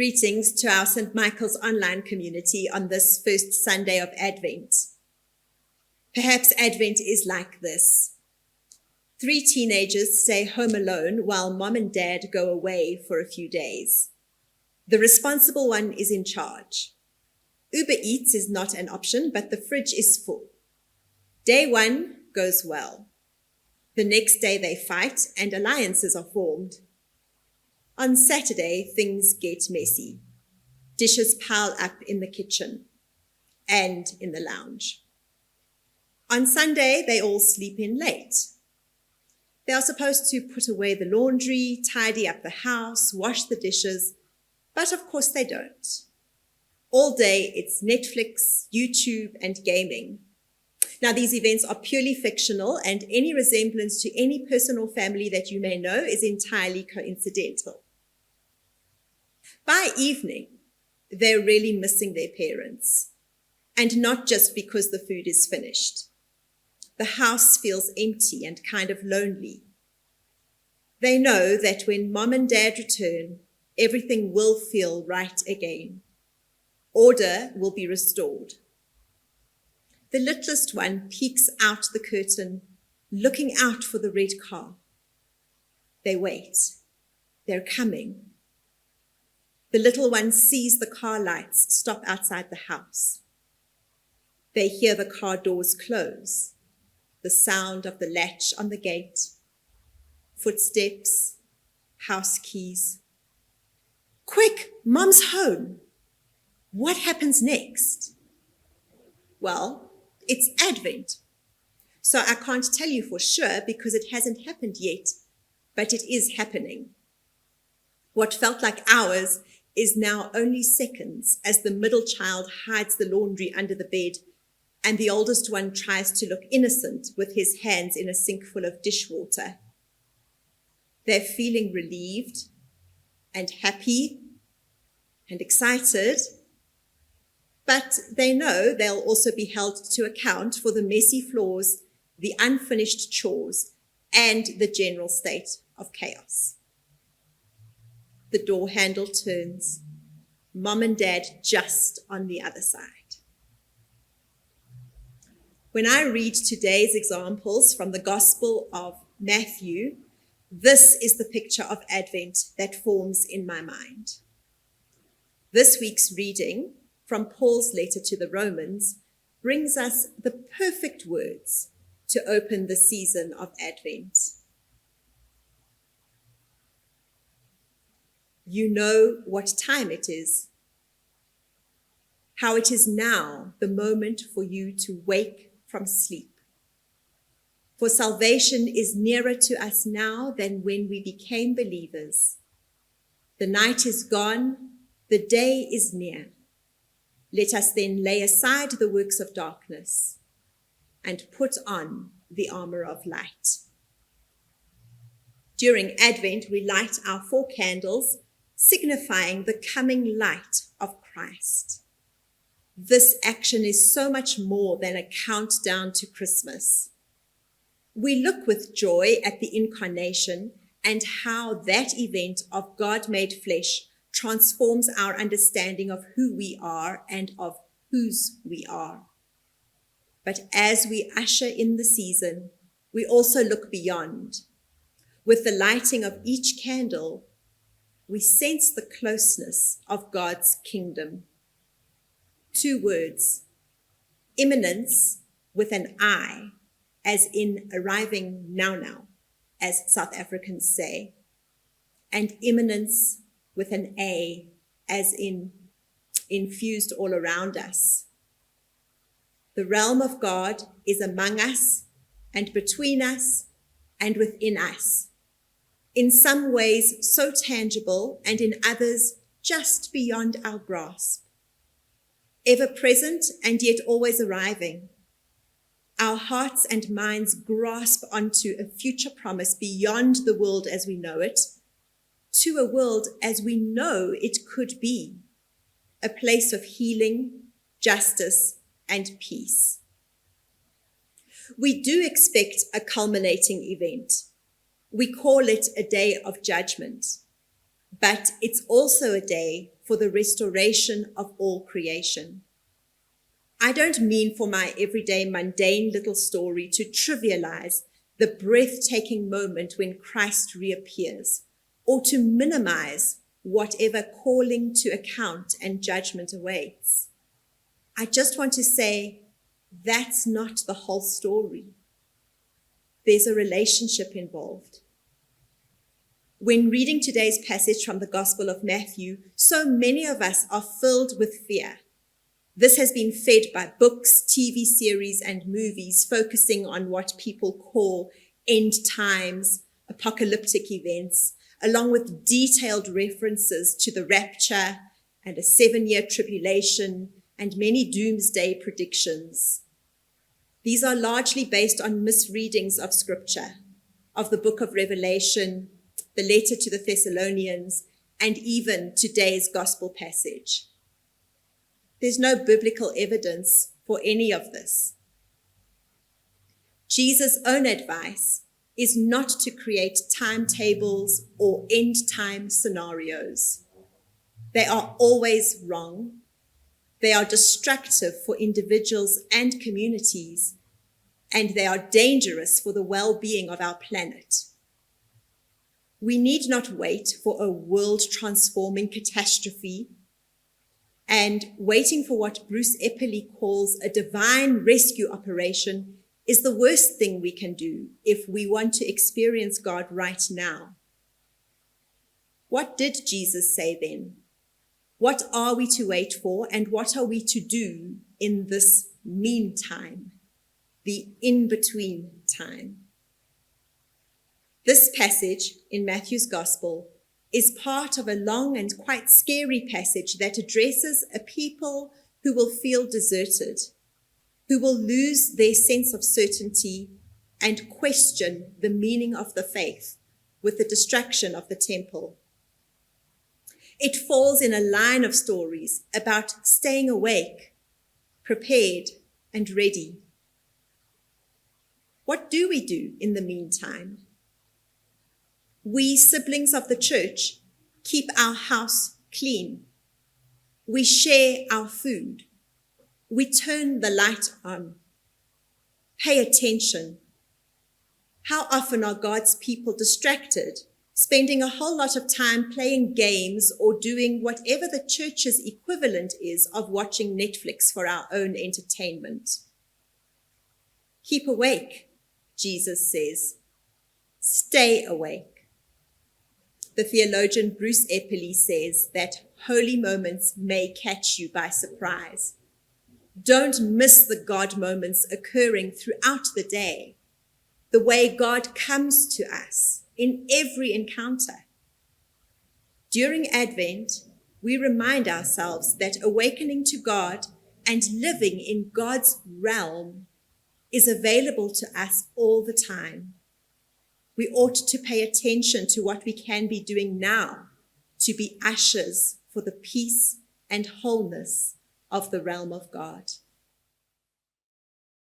Greetings to our St. Michael's online community on this first Sunday of Advent. Perhaps Advent is like this. 3 teenagers stay home alone while mom and dad go away for a few days. The responsible one is in charge. Uber Eats is not an option, but the fridge is full. Day 1 goes well. The next day they fight and alliances are formed. On Saturday, things get messy. Dishes pile up in the kitchen and in the lounge. On Sunday, they all sleep in late. They are supposed to put away the laundry, tidy up the house, wash the dishes, but of course they don't. All day, it's Netflix, YouTube, and gaming. Now, these events are purely fictional, and any resemblance to any person or family that you may know is entirely coincidental. By evening, they're really missing their parents, and not just because the food is finished. The house feels empty and kind of lonely. They know that when mom and dad return, everything will feel right again. Order will be restored. The littlest one peeks out the curtain, looking out for the red car. They wait. They're coming. The little one sees the car lights stop outside the house. They hear the car doors close, the sound of the latch on the gate, footsteps, house keys. Quick, mom's home. What happens next? Well, it's Advent. So I can't tell you for sure because it hasn't happened yet, but it is happening. What felt like hours is now only seconds as the middle child hides the laundry under the bed and the oldest one tries to look innocent with his hands in a sink full of dishwater. They're feeling relieved and happy and excited, but they know they'll also be held to account for the messy floors, the unfinished chores, and the general state of chaos. The door handle turns, mom and dad just on the other side. When I read today's examples from the Gospel of Matthew, this is the picture of Advent that forms in my mind. This week's reading from Paul's letter to the Romans brings us the perfect words to open the season of Advent. You know what time it is, how it is now the moment for you to wake from sleep. For salvation is nearer to us now than when we became believers. The night is gone, the day is near. Let us then lay aside the works of darkness and put on the armor of light. During Advent, we light our 4 candles, signifying the coming light of Christ. This action is so much more than a countdown to Christmas. We look with joy at the incarnation and how that event of God made flesh transforms our understanding of who we are and of whose we are. But as we usher in the season, we also look beyond. With the lighting of each candle, we sense the closeness of God's kingdom. 2 words, imminence with an I, as in arriving now, as South Africans say, and imminence with an A, as in infused all around us. The realm of God is among us and between us and within us. In some ways so tangible and in others just beyond our grasp. Ever present and yet always arriving. Our hearts and minds grasp onto a future promise beyond the world as we know it, to a world as we know it could be, a place of healing, justice, and peace. We do expect a culminating event. We call it a day of judgment, but it's also a day for the restoration of all creation. I don't mean for my everyday mundane little story to trivialize the breathtaking moment when Christ reappears, or to minimize whatever calling to account and judgment awaits. I just want to say that's not the whole story. There's a relationship involved. When reading today's passage from the Gospel of Matthew, so many of us are filled with fear. This has been fed by books, TV series, and movies focusing on what people call end times, apocalyptic events, along with detailed references to the rapture and a 7-year tribulation and many doomsday predictions. These are largely based on misreadings of Scripture, of the book of Revelation, the letter to the Thessalonians, and even today's gospel passage. There's no biblical evidence for any of this. Jesus' own advice is not to create timetables or end-time scenarios. They are always wrong. They are destructive for individuals and communities, and they are dangerous for the well-being of our planet. We need not wait for a world-transforming catastrophe, and waiting for what Bruce Epperly calls a divine rescue operation is the worst thing we can do if we want to experience God right now. What did Jesus say then? What are we to wait for, and what are we to do in this meantime, the in-between time? This passage in Matthew's Gospel is part of a long and quite scary passage that addresses a people who will feel deserted, who will lose their sense of certainty and question the meaning of the faith with the destruction of the temple. It falls in a line of stories about staying awake, prepared, and ready. What do we do in the meantime? We, siblings of the church, keep our house clean. We share our food. We turn the light on. Pay attention. How often are God's people distracted, spending a whole lot of time playing games or doing whatever the church's equivalent is of watching Netflix for our own entertainment? Keep awake, Jesus says. Stay awake. The theologian Bruce Epperly says that holy moments may catch you by surprise. Don't miss the God moments occurring throughout the day, the way God comes to us in every encounter. During Advent, we remind ourselves that awakening to God and living in God's realm is available to us all the time. We ought to pay attention to what we can be doing now to be ushers for the peace and wholeness of the realm of God.